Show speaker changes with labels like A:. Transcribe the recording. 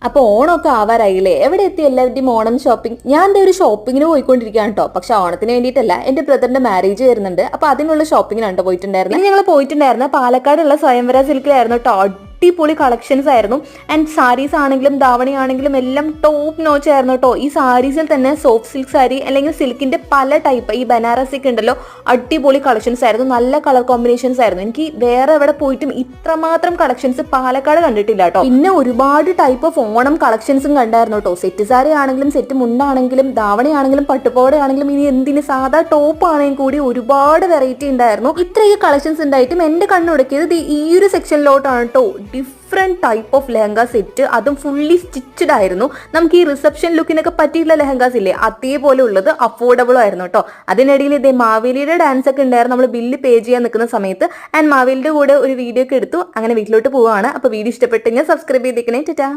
A: അപ്പോൾ ഓണമൊക്കെ ആവാറായില്ലേ? എവിടെ എത്തി എല്ലാവരുടെയും ഓണം ഷോപ്പിംഗ്? ഞാൻ എന്താ ഒരു ഷോപ്പിങ്ങിന് പോയിക്കൊണ്ടിരിക്കുകയാണ് കേട്ടോ. പക്ഷെ ഓണത്തിന് വേണ്ടിയിട്ടല്ല, എന്റെ ബ്രദറിന്റെ മാരേജ് വരുന്നുണ്ട്. അപ്പൊ അതിനുള്ള ഷോപ്പിങ്ങിനാണ് പോയിട്ടുണ്ടായിരുന്നത്. ഇനി ഞങ്ങൾ പോയിട്ടുണ്ടായിരുന്ന പാലക്കാടുള്ള സ്വയംവര സിൽക്കിലായിരുന്നു കേട്ടോ. അടിപൊളി കളക്ഷൻസ് ആയിരുന്നു. ആൻഡ് സാരീസ് ആണെങ്കിലും ധാവണി ആണെങ്കിലും എല്ലാം ടോപ്പ് നോച്ച് ആയിരുന്നു കേട്ടോ. ഈ സാരീസിൽ തന്നെ സോഫ്റ്റ് സിൽക്ക് സാരി അല്ലെങ്കിൽ സിൽക്കിന്റെ പല ടൈപ്പ്, ഈ ബനാറസി ഒക്കെ ഉണ്ടല്ലോ, അടിപൊളി കളക്ഷൻസ് ആയിരുന്നു. നല്ല കളർ കോമ്പിനേഷൻസ് ആയിരുന്നു. എനിക്ക് വേറെ എവിടെ പോയിട്ടും ഇത്രമാത്രം കളക്ഷൻസ് പാലക്കാട് കണ്ടിട്ടില്ല കേട്ടോ. പിന്നെ ഒരുപാട് ടൈപ്പ് ഓഫ് ഓണം കളക്ഷൻസും കണ്ടായിരുന്നു കേട്ടോ. സെറ്റ് സാരി ആണെങ്കിലും സെറ്റ് മുണ്ടാണെങ്കിലും ധാവണി ആണെങ്കിലും പട്ടുപോടെ ആണെങ്കിലും ഇനി എന്തിന് സാധാ ടോപ്പ് ആണെങ്കിൽ കൂടി ഒരുപാട് വെറൈറ്റി ഉണ്ടായിരുന്നു. ഇത്രയൊക്കെ കളക്ഷൻസ് ഉണ്ടായിട്ടും എന്റെ കണ്ണുടക്കിയത് ഈ ഒരു സെക്ഷനിലോട്ടാണ് കേട്ടോ. Different type of lehenga set, അതും ഫുള്ളി സ്റ്റിച്ചഡ് ആയിരുന്നു. നമുക്ക് ഈ റിസപ്ഷൻ ലുക്കിനൊക്കെ പറ്റിയിട്ടുള്ള ലെഹങ്കാസ് ഇല്ലേ, അതേപോലെ ഉള്ളത് അഫോർഡബിളും ആയിരുന്നു കേട്ടോ. അതിനിടയിൽ ഇതേ മാവേലിയുടെ ഡാൻസ് ഒക്കെ ഉണ്ടായിരുന്നു നമ്മൾ ബില്ല് പേ ചെയ്യാൻ നിൽക്കുന്ന സമയത്ത്. ആൻഡ് മാവേലിയുടെ കൂടെ ഒരു വീഡിയോ ഒക്കെ എടുത്തു. അങ്ങനെ വീട്ടിലോട്ട് പോവുകയാണ്. അപ്പോൾ വീഡിയോ ഇഷ്ടപ്പെട്ടെങ്കിൽ സബ്സ്ക്രൈബ് ചെയ്തേക്കണേ. ടാറ്റാ.